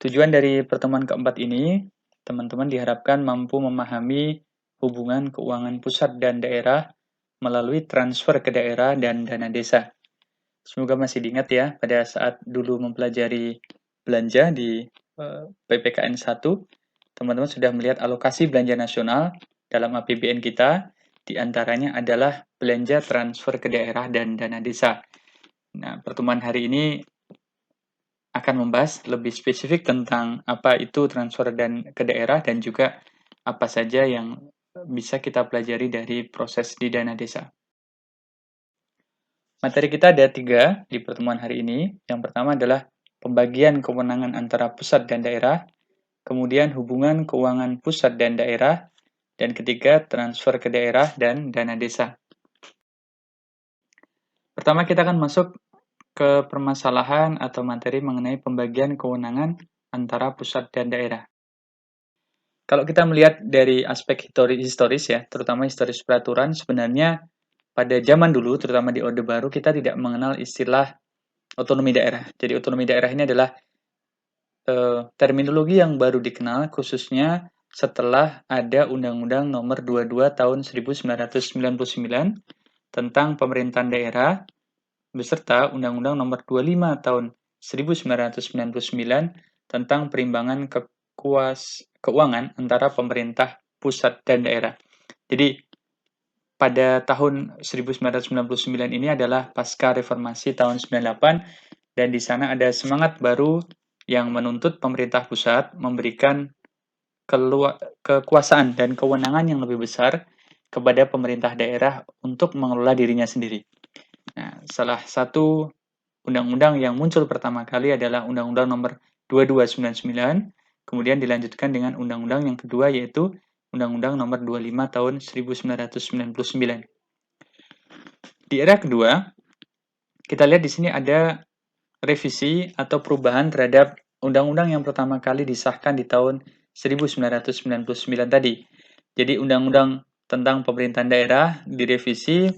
Tujuan dari pertemuan keempat ini, teman-teman diharapkan mampu memahami hubungan keuangan pusat dan daerah melalui transfer ke daerah dan dana desa. Semoga masih diingat ya, pada saat dulu mempelajari belanja di PPKN 1, teman-teman sudah melihat alokasi belanja nasional dalam APBN kita, diantaranya adalah belanja transfer ke daerah dan dana desa. Nah, pertemuan hari ini akan membahas lebih spesifik tentang apa itu transfer ke daerah dan juga apa saja yang bisa kita pelajari dari proses di dana desa. Materi kita ada 3 di pertemuan hari ini. Yang pertama adalah pembagian kewenangan antara pusat dan daerah, kemudian hubungan keuangan pusat dan daerah, dan ketiga transfer ke daerah dan dana desa. Pertama kita akan masuk ke permasalahan atau materi mengenai pembagian kewenangan antara pusat dan daerah. Kalau kita melihat dari aspek historis ya, terutama historis peraturan, sebenarnya pada zaman dulu, terutama di Orde Baru, kita tidak mengenal istilah otonomi daerah. Jadi otonomi daerah ini adalah terminologi yang baru dikenal, khususnya setelah ada Undang-Undang Nomor 22 Tahun 1999 tentang pemerintahan daerah, beserta Undang-Undang Nomor 25 Tahun 1999 tentang perimbangan keuangan antara pemerintah pusat dan daerah. Jadi, pada tahun 1999 ini adalah pasca reformasi tahun 98, dan di sana ada semangat baru yang menuntut pemerintah pusat memberikan kekuasaan dan kewenangan yang lebih besar kepada pemerintah daerah untuk mengelola dirinya sendiri. Nah, salah satu undang-undang yang muncul pertama kali adalah Undang-Undang Nomor 2299, kemudian dilanjutkan dengan undang-undang yang kedua yaitu Undang-Undang Nomor 25 Tahun 1999. Di era kedua, kita lihat di sini ada revisi atau perubahan terhadap undang-undang yang pertama kali disahkan di tahun 1999 tadi. Jadi undang-undang tentang pemerintahan daerah direvisi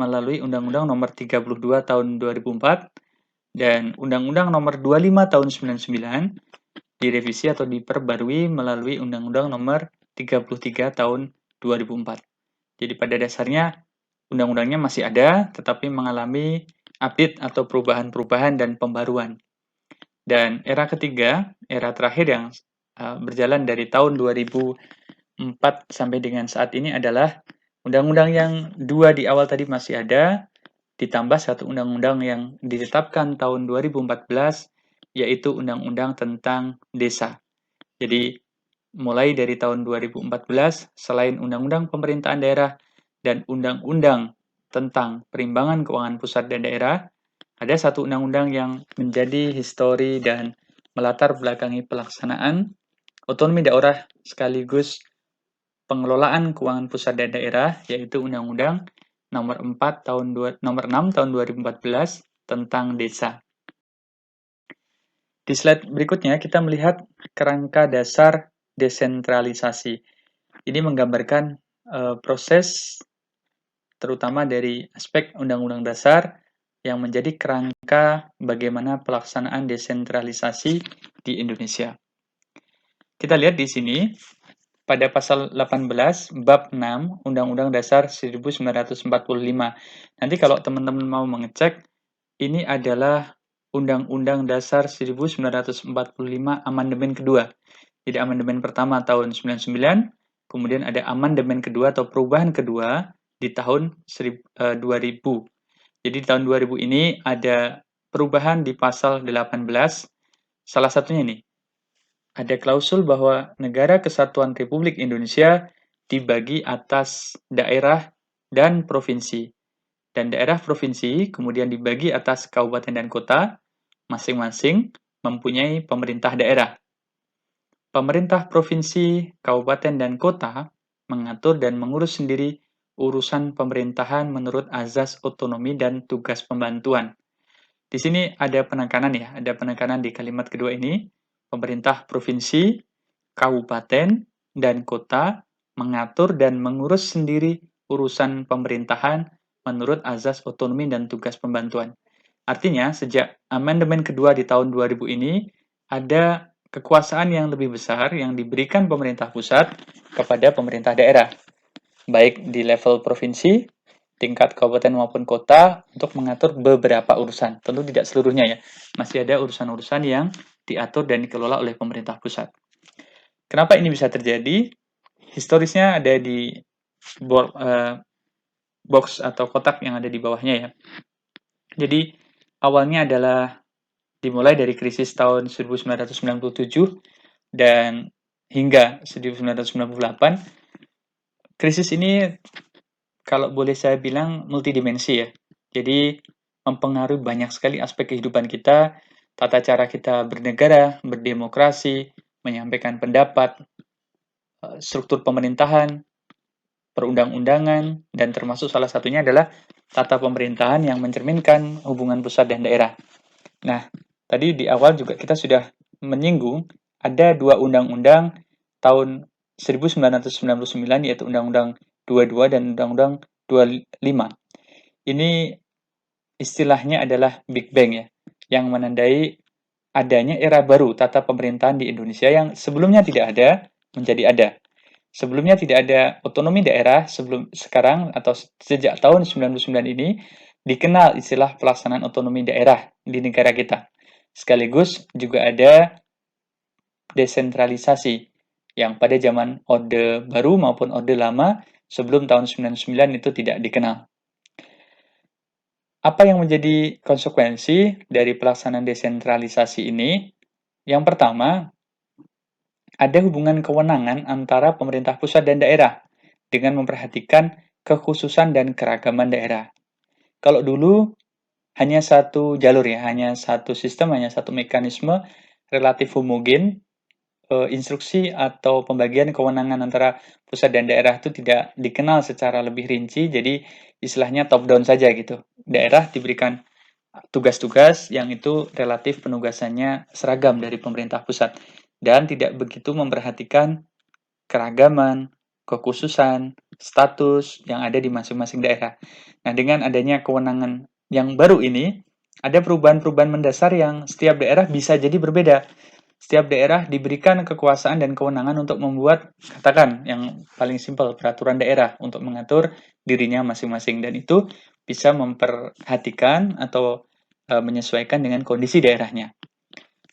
melalui Undang-Undang Nomor 32 Tahun 2004 dan Undang-Undang Nomor 25 Tahun 99 direvisi atau diperbarui melalui Undang-Undang Nomor 33 Tahun 2004. Jadi pada dasarnya undang-undangnya masih ada, tetapi mengalami update atau perubahan-perubahan dan pembaruan. Dan era ketiga, era terakhir yang berjalan dari tahun 2004 sampai dengan saat ini adalah undang-undang yang 2 di awal tadi masih ada, ditambah satu undang-undang yang ditetapkan tahun 2014, yaitu Undang-Undang tentang Desa. Jadi, mulai dari tahun 2014, selain Undang-Undang Pemerintahan Daerah dan Undang-Undang tentang Perimbangan Keuangan Pusat dan Daerah, ada satu undang-undang yang menjadi histori dan melatar belakangi pelaksanaan otonomi daerah sekaligus pengelolaan keuangan pusat dan daerah, yaitu Undang-Undang Nomor 6 Tahun 2014 tentang Desa. Di slide berikutnya kita melihat kerangka dasar desentralisasi. Ini menggambarkan proses terutama dari aspek Undang-Undang Dasar yang menjadi kerangka bagaimana pelaksanaan desentralisasi di Indonesia. Kita lihat di sini pada pasal 18 bab 6 Undang-Undang Dasar 1945. Nanti kalau teman-teman mau mengecek, ini adalah Undang-Undang Dasar 1945 amandemen kedua. Jadi amandemen pertama tahun 99, kemudian ada amandemen kedua atau perubahan kedua di tahun 2000. Jadi di tahun 2000 ini ada perubahan di pasal 18, salah satunya nih, ada klausul bahwa Negara Kesatuan Republik Indonesia dibagi atas daerah dan provinsi. Dan daerah provinsi kemudian dibagi atas kabupaten dan kota, masing-masing mempunyai pemerintah daerah. Pemerintah provinsi, kabupaten, dan kota mengatur dan mengurus sendiri urusan pemerintahan menurut azas otonomi dan tugas pembantuan. Di sini ada penekanan ya, ada penekanan di kalimat kedua ini. Pemerintah provinsi, kabupaten, dan kota mengatur dan mengurus sendiri urusan pemerintahan menurut azas otonomi dan tugas pembantuan. Artinya, sejak amandemen kedua di tahun 2000 ini, ada kekuasaan yang lebih besar yang diberikan pemerintah pusat kepada pemerintah daerah, baik di level provinsi, tingkat kabupaten maupun kota, untuk mengatur beberapa urusan. Tentu tidak seluruhnya ya, masih ada urusan-urusan yang diatur dan dikelola oleh pemerintah pusat. Kenapa ini bisa terjadi? Historisnya ada di box atau kotak yang ada di bawahnya ya. Jadi awalnya adalah dimulai dari krisis tahun 1997 dan hingga 1998. Krisis ini kalau boleh saya bilang multidimensi ya. Jadi mempengaruhi banyak sekali aspek kehidupan kita, tata cara kita bernegara, berdemokrasi, menyampaikan pendapat, struktur pemerintahan, perundang-undangan, dan termasuk salah satunya adalah tata pemerintahan yang mencerminkan hubungan pusat dan daerah. Nah, tadi di awal juga kita sudah menyinggung ada dua undang-undang tahun 1999, yaitu Undang-Undang 22 dan Undang-Undang 25. Ini istilahnya adalah Big Bang ya, yang menandai adanya era baru tata pemerintahan di Indonesia yang sebelumnya tidak ada menjadi ada. Sebelumnya tidak ada otonomi daerah, sekarang atau sejak tahun 99 ini dikenal istilah pelaksanaan otonomi daerah di negara kita. Sekaligus juga ada desentralisasi yang pada zaman Orde Baru maupun Orde Lama sebelum tahun 99 itu tidak dikenal. Apa yang menjadi konsekuensi dari pelaksanaan desentralisasi ini? Yang pertama, ada hubungan kewenangan antara pemerintah pusat dan daerah dengan memperhatikan kekhususan dan keragaman daerah. Kalau dulu hanya satu jalur ya, hanya satu sistem, hanya satu mekanisme relatif homogen, instruksi atau pembagian kewenangan antara pusat dan daerah itu tidak dikenal secara lebih rinci, jadi istilahnya top down saja gitu. Daerah diberikan tugas-tugas yang itu relatif penugasannya seragam dari pemerintah pusat dan tidak begitu memperhatikan keragaman, kekhususan, status yang ada di masing-masing daerah. Nah, dengan adanya kewenangan yang baru ini, ada perubahan-perubahan mendasar yang setiap daerah bisa jadi berbeda. Setiap daerah diberikan kekuasaan dan kewenangan untuk membuat, katakan yang paling simpel, peraturan daerah untuk mengatur dirinya masing-masing. Dan itu bisa memperhatikan atau menyesuaikan dengan kondisi daerahnya.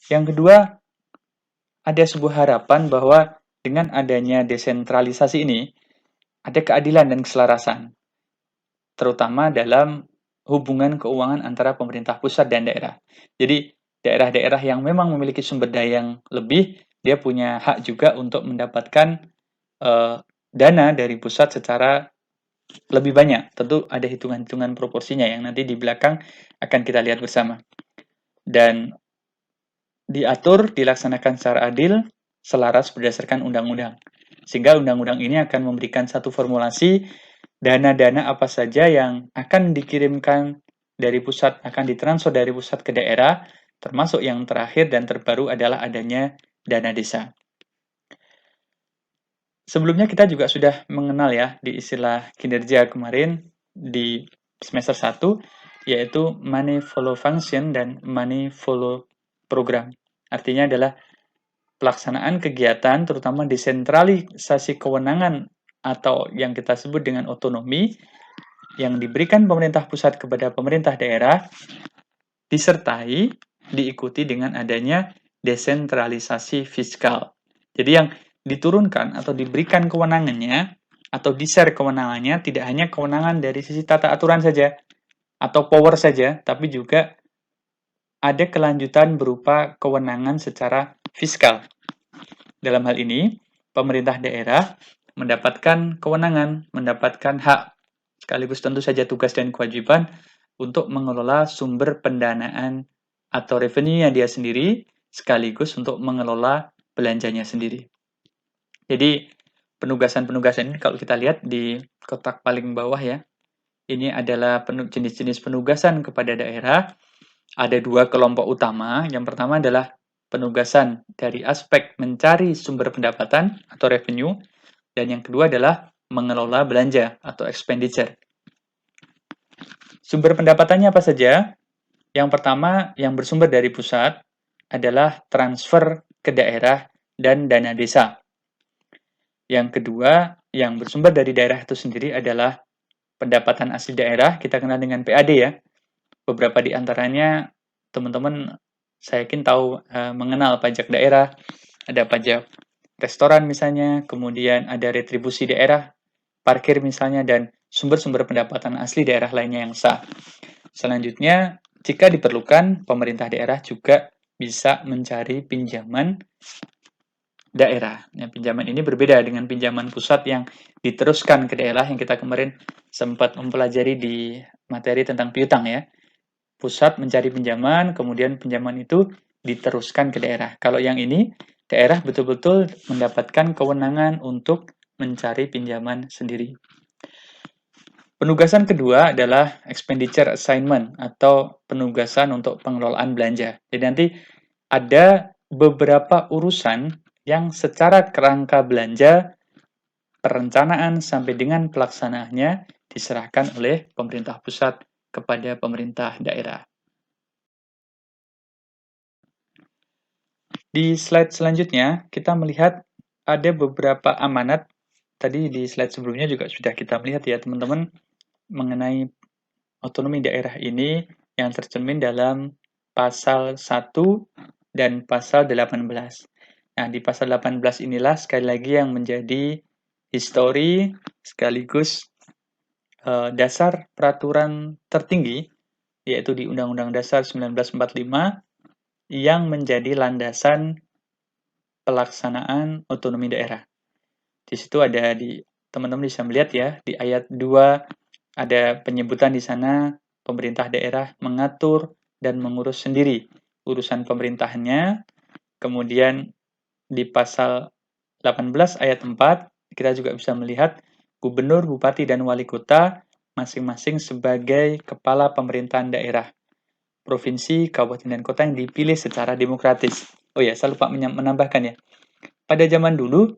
Yang kedua, ada sebuah harapan bahwa dengan adanya desentralisasi ini, ada keadilan dan keselarasan, terutama dalam hubungan keuangan antara pemerintah pusat dan daerah. Jadi, daerah-daerah yang memang memiliki sumber daya yang lebih, dia punya hak juga untuk mendapatkan dana dari pusat secara lebih banyak. Tentu ada hitungan-hitungan proporsinya yang nanti di belakang akan kita lihat bersama. Dan diatur, dilaksanakan secara adil, selaras berdasarkan undang-undang. Sehingga undang-undang ini akan memberikan satu formulasi dana-dana apa saja yang akan dikirimkan dari pusat, akan ditransfer dari pusat ke daerah, termasuk yang terakhir dan terbaru adalah adanya dana desa. Sebelumnya kita juga sudah mengenal ya di istilah kinerja kemarin di semester 1, yaitu money follow function dan money follow program. Artinya adalah pelaksanaan kegiatan, terutama desentralisasi kewenangan atau yang kita sebut dengan otonomi, yang diberikan pemerintah pusat kepada pemerintah daerah, disertai, diikuti dengan adanya desentralisasi fiskal. Jadi yang diturunkan atau diberikan kewenangannya, atau di-share kewenangannya, tidak hanya kewenangan dari sisi tata aturan saja, atau power saja, tapi juga ada kelanjutan berupa kewenangan secara fiskal. Dalam hal ini, pemerintah daerah mendapatkan kewenangan, mendapatkan hak, sekaligus tentu saja tugas dan kewajiban untuk mengelola sumber pendanaan atau revenue-nya dia sendiri, sekaligus untuk mengelola belanjanya sendiri. Jadi, penugasan-penugasan ini kalau kita lihat di kotak paling bawah ya, ini adalah jenis-jenis penugasan kepada daerah. Ada dua kelompok utama. Yang pertama adalah penugasan dari aspek mencari sumber pendapatan atau revenue, dan yang kedua adalah mengelola belanja atau expenditure. Sumber pendapatannya apa saja? Yang pertama, yang bersumber dari pusat adalah transfer ke daerah dan dana desa. Yang kedua, yang bersumber dari daerah itu sendiri adalah pendapatan asli daerah, kita kenal dengan PAD ya. Beberapa di antaranya teman-teman saya yakin tahu mengenal pajak daerah, ada pajak restoran misalnya, kemudian ada retribusi daerah, parkir misalnya, dan sumber-sumber pendapatan asli daerah lainnya yang sah. Selanjutnya, jika diperlukan, pemerintah daerah juga bisa mencari pinjaman daerah. Nah, pinjaman ini berbeda dengan pinjaman pusat yang diteruskan ke daerah yang kita kemarin sempat mempelajari di materi tentang piutang ya. Pusat mencari pinjaman, kemudian pinjaman itu diteruskan ke daerah. Kalau yang ini, daerah betul-betul mendapatkan kewenangan untuk mencari pinjaman sendiri. Penugasan kedua adalah expenditure assignment atau penugasan untuk pengelolaan belanja. Jadi nanti ada beberapa urusan yang secara kerangka belanja, perencanaan sampai dengan pelaksanaannya diserahkan oleh pemerintah pusat kepada pemerintah daerah. Di slide selanjutnya, kita melihat ada beberapa amanat. Tadi di slide sebelumnya juga sudah kita melihat ya teman-teman mengenai otonomi daerah ini yang tercermin dalam pasal 1 dan pasal 18. Nah, di pasal 18 inilah sekali lagi yang menjadi histori sekaligus dasar peraturan tertinggi, yaitu di Undang-Undang Dasar 1945, yang menjadi landasan pelaksanaan otonomi daerah. Di situ ada teman-teman bisa melihat ya, di ayat 2 ada penyebutan di sana pemerintah daerah mengatur dan mengurus sendiri urusan pemerintahannya. Kemudian di pasal 18 ayat 4 kita juga bisa melihat gubernur, bupati, dan wali kota masing-masing sebagai kepala pemerintahan daerah, provinsi, kabupaten, dan kota yang dipilih secara demokratis. Oh ya, saya lupa menambahkan ya. Pada zaman dulu,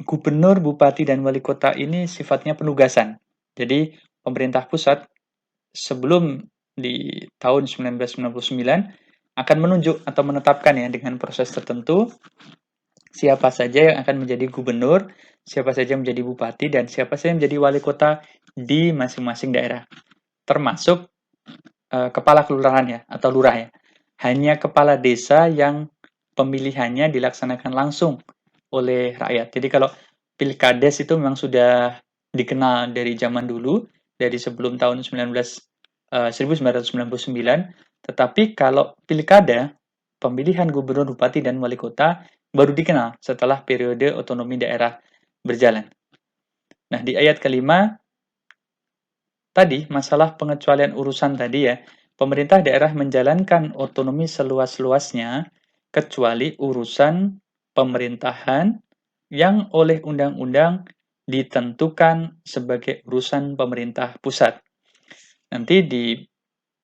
gubernur, bupati, dan wali kota ini sifatnya penugasan. Jadi, pemerintah pusat sebelum di tahun 1999 akan menunjuk atau menetapkan ya dengan proses tertentu siapa saja yang akan menjadi gubernur, siapa saja yang menjadi bupati, dan siapa saja yang menjadi wali kota di masing-masing daerah. Termasuk kepala kelurahan ya, atau lurah ya. Hanya kepala desa yang pemilihannya dilaksanakan langsung oleh rakyat. Jadi kalau pilkades itu memang sudah dikenal dari zaman dulu, dari sebelum tahun 1999, tetapi kalau pilkada, pemilihan gubernur, bupati, dan wali kota baru dikenal setelah periode otonomi daerah berjalan. Nah, di ayat kelima, tadi masalah pengecualian urusan tadi ya, pemerintah daerah menjalankan otonomi seluas-luasnya kecuali urusan pemerintahan yang oleh undang-undang ditentukan sebagai urusan pemerintah pusat. Nanti di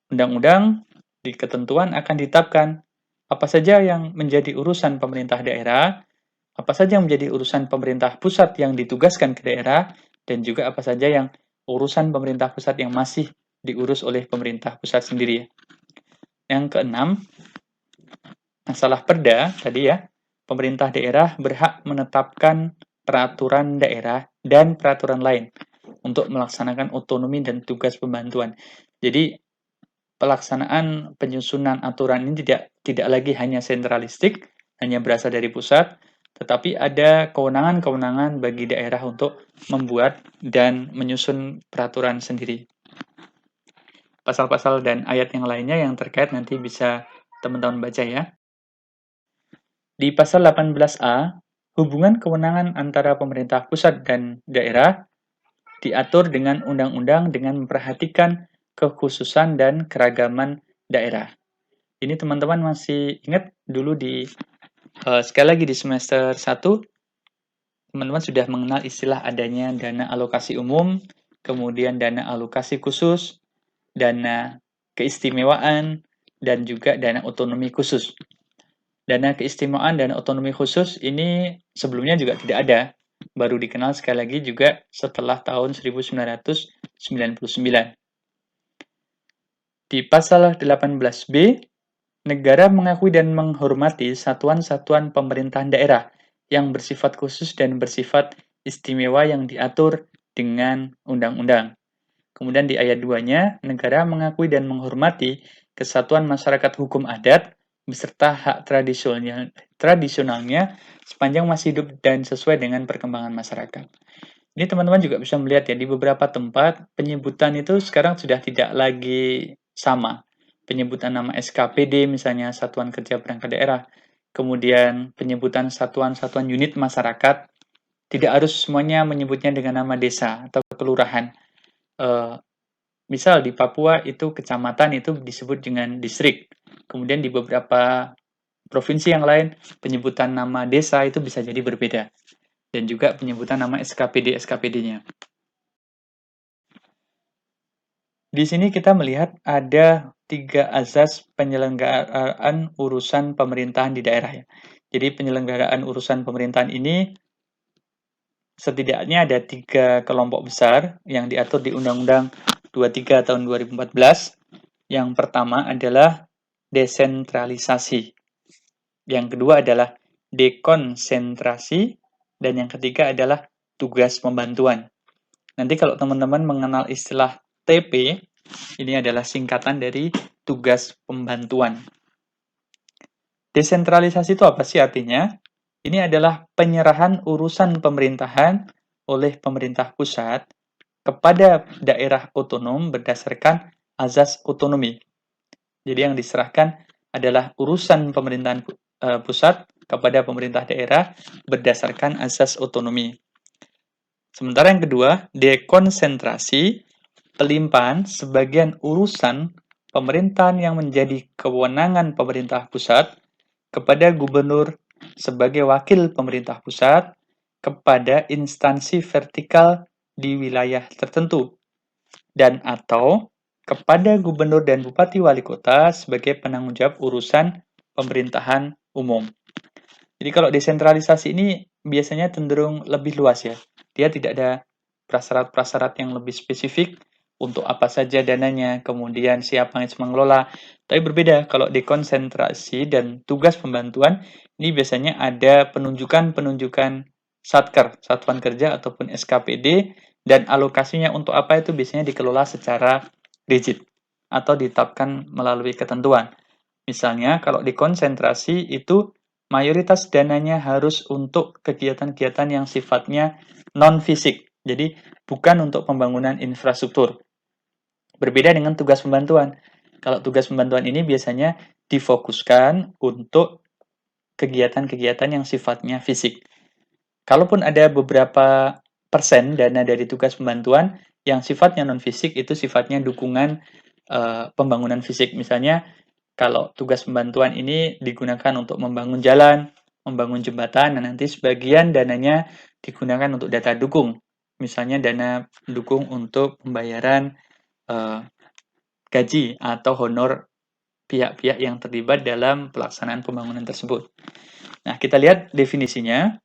undang-undang, di ketentuan akan ditetapkan apa saja yang menjadi urusan pemerintah daerah, apa saja yang menjadi urusan pemerintah pusat yang ditugaskan ke daerah, dan juga apa saja yang urusan pemerintah pusat yang masih diurus oleh pemerintah pusat sendiri. Yang keenam, masalah perda tadi ya, pemerintah daerah berhak menetapkan peraturan daerah dan peraturan lain untuk melaksanakan otonomi dan tugas pembantuan. Jadi pelaksanaan penyusunan aturan ini tidak lagi hanya sentralistik, hanya berasal dari pusat, tetapi ada kewenangan-kewenangan bagi daerah untuk membuat dan menyusun peraturan sendiri. Pasal-pasal dan ayat yang lainnya yang terkait nanti bisa teman-teman baca ya. Di pasal 18A, hubungan kewenangan antara pemerintah pusat dan daerah diatur dengan undang-undang dengan memperhatikan kekhususan dan keragaman daerah. Ini teman-teman masih ingat dulu sekali lagi di semester 1, teman-teman sudah mengenal istilah adanya dana alokasi umum, kemudian dana alokasi khusus, dana keistimewaan, dan juga dana otonomi khusus. Dana keistimewaan dan otonomi khusus ini sebelumnya juga tidak ada, baru dikenal sekali lagi juga setelah tahun 1999. Di pasal 18B, negara mengakui dan menghormati satuan-satuan pemerintahan daerah yang bersifat khusus dan bersifat istimewa yang diatur dengan undang-undang. Kemudian di ayat 2-nya, negara mengakui dan menghormati kesatuan masyarakat hukum adat beserta hak tradisionalnya sepanjang masih hidup dan sesuai dengan perkembangan masyarakat. Ini teman-teman juga bisa melihat ya, di beberapa tempat penyebutan itu sekarang sudah tidak lagi sama. Penyebutan nama SKPD misalnya, Satuan Kerja Perangkat Daerah, kemudian penyebutan satuan-satuan unit masyarakat, tidak harus semuanya menyebutnya dengan nama desa atau kelurahan. Misal di Papua itu kecamatan itu disebut dengan distrik. Kemudian di beberapa provinsi yang lain penyebutan nama desa itu bisa jadi berbeda. Dan juga penyebutan nama SKPD-SKPD-nya. Di sini kita melihat ada 3 azas penyelenggaraan urusan pemerintahan di daerah ya. Jadi penyelenggaraan urusan pemerintahan ini setidaknya ada 3 kelompok besar yang diatur di Undang-Undang 23 tahun 2014. Yang pertama adalah desentralisasi. Yang kedua adalah dekonsentrasi. Dan yang ketiga adalah tugas pembantuan. Nanti kalau teman-teman mengenal istilah TP, ini adalah singkatan dari tugas pembantuan. Desentralisasi itu apa sih artinya? Ini adalah penyerahan urusan pemerintahan oleh pemerintah pusat kepada daerah otonom berdasarkan azas otonomi. Jadi yang diserahkan adalah urusan pemerintahan pusat kepada pemerintah daerah berdasarkan azas otonomi. Sementara yang kedua, dekonsentrasi, pelimpahan sebagian urusan pemerintahan yang menjadi kewenangan pemerintah pusat kepada gubernur sebagai wakil pemerintah pusat kepada instansi vertikal di wilayah tertentu dan atau kepada gubernur dan bupati wali kota sebagai penanggung jawab urusan pemerintahan umum. Jadi kalau desentralisasi ini biasanya cenderung lebih luas ya. Dia tidak ada prasyarat-prasyarat yang lebih spesifik untuk apa saja dananya, kemudian siapa yang harus mengelola. Tapi berbeda kalau dekonsentrasi dan tugas pembantuan, ini biasanya ada penunjukan-penunjukan satker, satuan kerja ataupun SKPD, dan alokasinya untuk apa itu biasanya dikelola secara rigid atau ditetapkan melalui ketentuan. Misalnya kalau dikonsentrasi itu mayoritas dananya harus untuk kegiatan-kegiatan yang sifatnya non-fisik. Jadi bukan untuk pembangunan infrastruktur. Berbeda dengan tugas pembantuan. Kalau tugas pembantuan ini biasanya difokuskan untuk kegiatan-kegiatan yang sifatnya fisik. Kalaupun ada beberapa persen dana dari tugas pembantuan yang sifatnya non-fisik, itu sifatnya dukungan pembangunan fisik. Misalnya, kalau tugas pembantuan ini digunakan untuk membangun jalan, membangun jembatan, dan nanti sebagian dananya digunakan untuk data dukung. Misalnya dana dukung untuk pembayaran gaji atau honor pihak-pihak yang terlibat dalam pelaksanaan pembangunan tersebut. Nah, kita lihat definisinya.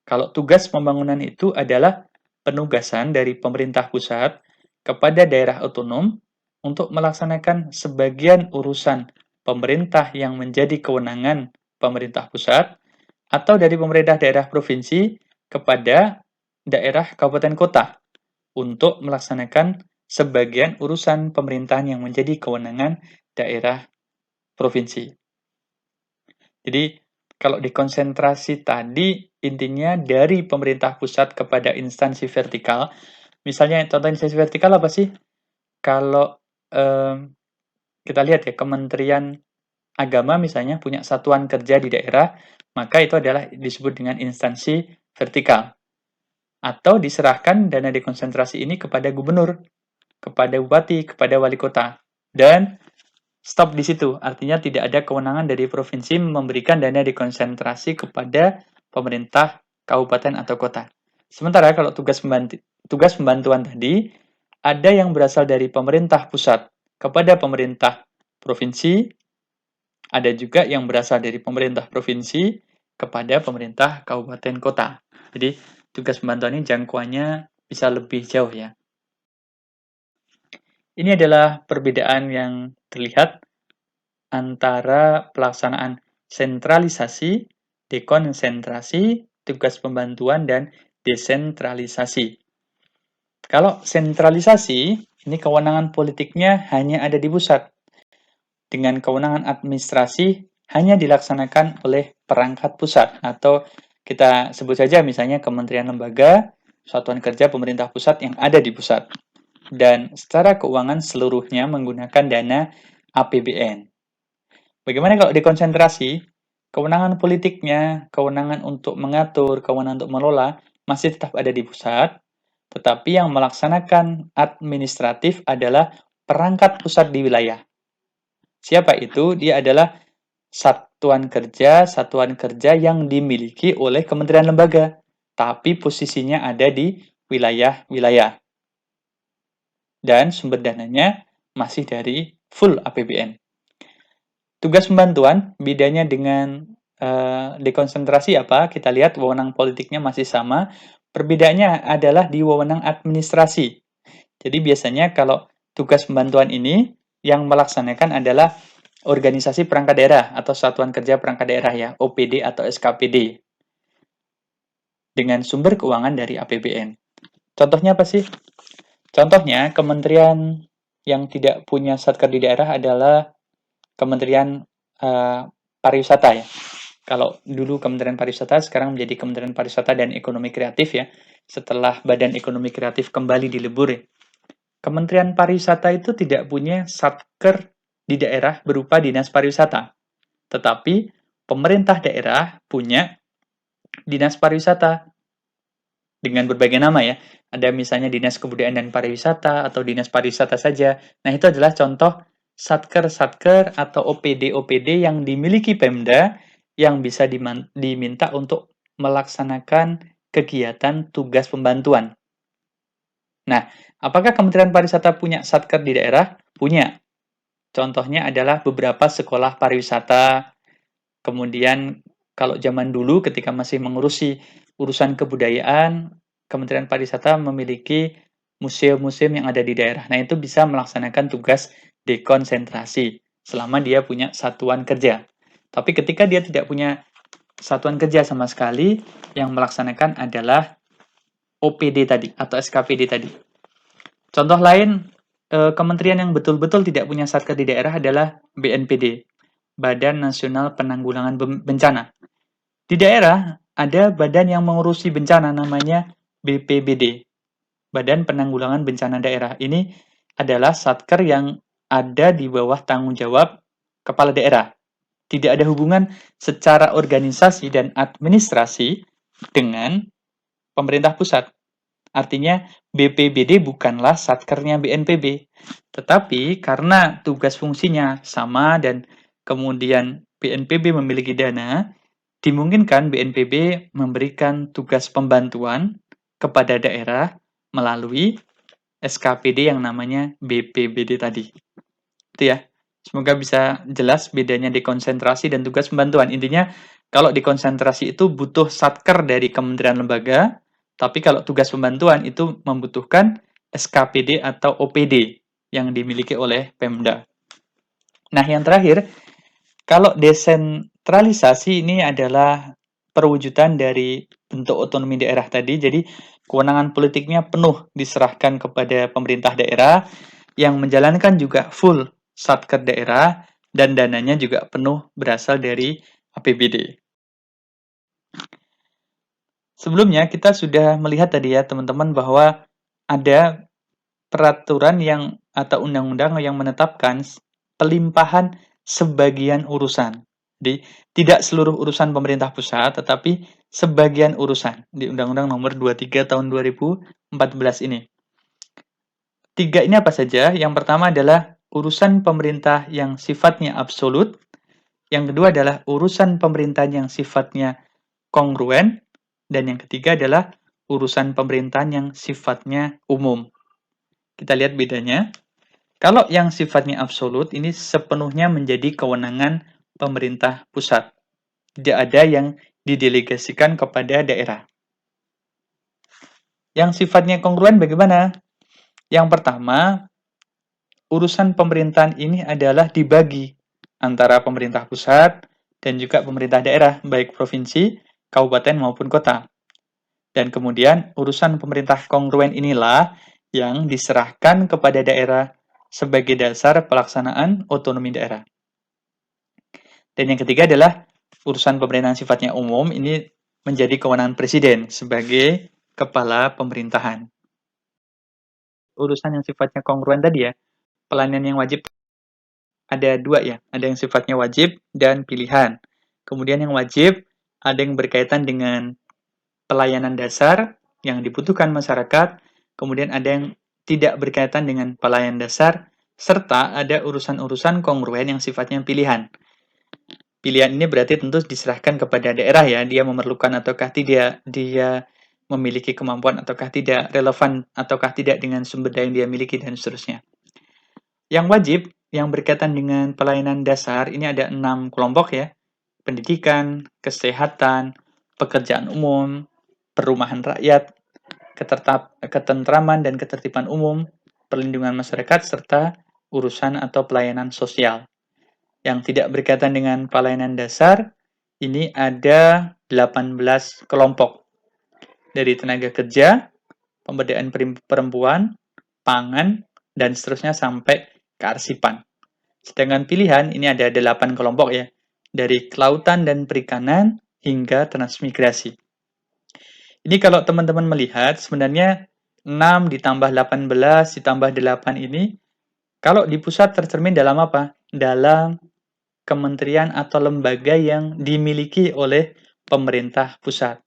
Kalau tugas pembangunan itu adalah penugasan dari pemerintah pusat kepada daerah otonom untuk melaksanakan sebagian urusan pemerintah yang menjadi kewenangan pemerintah pusat atau dari pemerintah daerah provinsi kepada daerah kabupaten kota untuk melaksanakan sebagian urusan pemerintahan yang menjadi kewenangan daerah provinsi. Jadi, kalau dikonsentrasi tadi, intinya dari pemerintah pusat kepada instansi vertikal. Misalnya, contoh instansi vertikal apa sih? Kalau kita lihat ya, Kementerian Agama misalnya punya satuan kerja di daerah, maka itu adalah disebut dengan instansi vertikal. Atau diserahkan dana dekonsentrasi ini kepada gubernur, kepada bupati, kepada wali kota. Dan stop di situ, artinya tidak ada kewenangan dari provinsi memberikan dana dekonsentrasi kepada pemerintah kabupaten atau kota. Sementara kalau tugas pembantuan tadi, ada yang berasal dari pemerintah pusat kepada pemerintah provinsi, ada juga yang berasal dari pemerintah provinsi kepada pemerintah kabupaten kota. Jadi tugas pembantuan ini jangkauannya bisa lebih jauh ya. Ini adalah perbedaan yang terlihat antara pelaksanaan sentralisasi, dekonsentrasi, tugas pembantuan, dan desentralisasi. Kalau sentralisasi, ini kewenangan politiknya hanya ada di pusat, dengan kewenangan administrasi hanya dilaksanakan oleh perangkat pusat, atau kita sebut saja misalnya kementerian lembaga, satuan kerja pemerintah pusat yang ada di pusat. Dan secara keuangan seluruhnya menggunakan dana APBN. Bagaimana kalau dekonsentrasi? Kewenangan politiknya, kewenangan untuk mengatur, kewenangan untuk mengelola masih tetap ada di pusat, tetapi yang melaksanakan administratif adalah perangkat pusat di wilayah. Siapa itu? Dia adalah satuan kerja yang dimiliki oleh kementerian lembaga, tapi posisinya ada di wilayah-wilayah. Dan sumber dananya masih dari full APBN. Tugas pembantuan, bedanya dengan dekonsentrasi apa? Kita lihat wewenang politiknya masih sama. Perbedaannya adalah di wewenang administrasi. Jadi biasanya kalau tugas pembantuan ini yang melaksanakan adalah organisasi perangkat daerah atau satuan kerja perangkat daerah ya, OPD atau SKPD. Dengan sumber keuangan dari APBN. Contohnya apa sih? Contohnya kementerian yang tidak punya satker di daerah adalah Kementerian Pariwisata ya. Kalau dulu Kementerian Pariwisata, sekarang menjadi Kementerian Pariwisata dan Ekonomi Kreatif ya. Setelah Badan Ekonomi Kreatif kembali dilebur ya. Kementerian Pariwisata itu tidak punya satker di daerah berupa Dinas Pariwisata. Tetapi pemerintah daerah punya Dinas Pariwisata dengan berbagai nama ya. Ada misalnya Dinas Kebudayaan dan Pariwisata atau Dinas Pariwisata saja. Nah, itu adalah contoh satker-satker atau OPD-OPD yang dimiliki Pemda yang bisa diminta untuk melaksanakan kegiatan tugas pembantuan. Nah, apakah Kementerian Pariwisata punya satker di daerah? Punya. Contohnya adalah beberapa sekolah pariwisata. Kemudian kalau zaman dulu ketika masih mengurusi urusan kebudayaan, Kementerian Pariwisata memiliki museum-museum yang ada di daerah. Nah, itu bisa melaksanakan tugas dekonsentrasi selama dia punya satuan kerja. Tapi ketika dia tidak punya satuan kerja sama sekali, yang melaksanakan adalah OPD tadi atau SKPD tadi. Contoh lain, kementerian yang betul-betul tidak punya satker di daerah adalah BNPD, Badan Nasional Penanggulangan Bencana. Di daerah ada badan yang mengurusi bencana namanya BPBD, Badan Penanggulangan Bencana Daerah. Ini adalah satker yang ada di bawah tanggung jawab kepala daerah. Tidak ada hubungan secara organisasi dan administrasi dengan pemerintah pusat. Artinya BPBD bukanlah satkernya BNPB. Tetapi karena tugas fungsinya sama dan kemudian BNPB memiliki dana, dimungkinkan BNPB memberikan tugas pembantuan kepada daerah melalui SKPD yang namanya BPBD tadi. Itu ya. Semoga bisa jelas bedanya dekonsentrasi dan tugas pembantuan. Intinya, kalau dekonsentrasi itu butuh satker dari kementerian lembaga, tapi kalau tugas pembantuan itu membutuhkan SKPD atau OPD yang dimiliki oleh Pemda. Nah, yang terakhir, kalau desentralisasi ini adalah perwujudan dari bentuk otonomi daerah tadi, jadi kewenangan politiknya penuh diserahkan kepada pemerintah daerah yang menjalankan juga full satker daerah dan dananya juga penuh berasal dari APBD. Sebelumnya kita sudah melihat tadi ya teman-teman bahwa ada peraturan yang atau undang-undang yang menetapkan pelimpahan sebagian urusan. Jadi tidak seluruh urusan pemerintah pusat tetapi sebagian urusan di Undang-Undang Nomor 23 Tahun 2014 ini. Tiga ini apa saja? Yang pertama adalah urusan pemerintah yang sifatnya absolut. Yang kedua adalah urusan pemerintahan yang sifatnya kongruen. Dan yang ketiga adalah urusan pemerintahan yang sifatnya umum. Kita lihat bedanya. Kalau yang sifatnya absolut, ini sepenuhnya menjadi kewenangan pemerintah pusat. Tidak ada yang didelegasikan kepada daerah. Yang sifatnya kongruen bagaimana? Yang pertama, urusan pemerintahan ini adalah dibagi antara pemerintah pusat dan juga pemerintah daerah, baik provinsi, kabupaten maupun kota. Dan kemudian urusan pemerintah kongruen inilah yang diserahkan kepada daerah sebagai dasar pelaksanaan otonomi daerah. Dan yang ketiga adalah urusan pemerintahan sifatnya umum, ini menjadi kewenangan presiden sebagai kepala pemerintahan. Urusan yang sifatnya kongruen tadi ya, pelayanan yang wajib ada dua ya, ada yang sifatnya wajib dan pilihan. Kemudian yang wajib ada yang berkaitan dengan pelayanan dasar yang dibutuhkan masyarakat, kemudian ada yang tidak berkaitan dengan pelayanan dasar, serta ada urusan-urusan kongruen yang sifatnya pilihan. Pilihan ini berarti tentu diserahkan kepada daerah ya, dia memerlukan ataukah tidak, dia memiliki kemampuan ataukah tidak, relevan ataukah tidak dengan sumber daya yang dia miliki, dan seterusnya. Yang wajib, yang berkaitan dengan pelayanan dasar, ini ada 6 kelompok ya, pendidikan, kesehatan, pekerjaan umum, perumahan rakyat, ketentraman dan ketertiban umum, perlindungan masyarakat, serta urusan atau pelayanan sosial. Yang tidak berkaitan dengan pelayanan dasar, ini ada 18 kelompok. Dari tenaga kerja, pemberdayaan perempuan, pangan, dan seterusnya sampai kearsipan. Sedangkan pilihan, ini ada 8 kelompok ya, dari kelautan dan perikanan hingga transmigrasi. Ini kalau teman-teman melihat, sebenarnya 6 ditambah 18 ditambah 8 ini, kalau di pusat tercermin dalam apa? Dalam kementerian atau lembaga yang dimiliki oleh pemerintah pusat.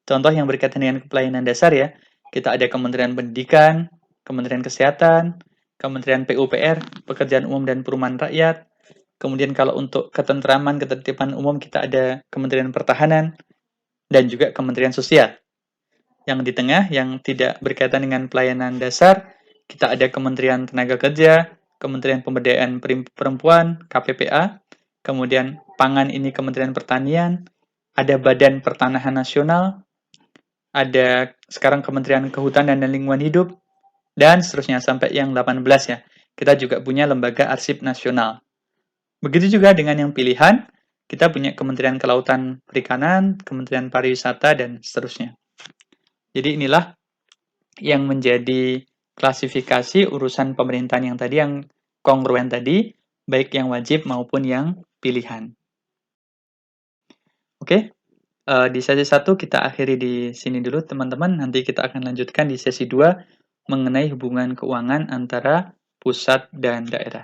Contoh yang berkaitan dengan pelayanan dasar ya, kita ada Kementerian Pendidikan, Kementerian Kesehatan, Kementerian PUPR, Pekerjaan Umum dan Perumahan Rakyat. Kemudian kalau untuk ketentraman, ketertiban umum, kita ada Kementerian Pertahanan, dan juga Kementerian Sosial. Yang di tengah, yang tidak berkaitan dengan pelayanan dasar, kita ada Kementerian Tenaga Kerja, Kementerian Pemberdayaan Perempuan, KPPA, kemudian pangan ini Kementerian Pertanian, ada Badan Pertanahan Nasional, ada sekarang Kementerian Kehutanan dan Lingkungan Hidup, dan seterusnya sampai yang 18 ya. Kita juga punya Lembaga Arsip Nasional. Begitu juga dengan yang pilihan, kita punya Kementerian Kelautan Perikanan, Kementerian Pariwisata, dan seterusnya. Jadi inilah yang menjadi klasifikasi urusan pemerintahan yang tadi, yang kongruen tadi, baik yang wajib maupun yang pilihan. Oke, di sesi 1 kita akhiri di sini dulu teman-teman, nanti kita akan lanjutkan di sesi 2 mengenai hubungan keuangan antara pusat dan daerah.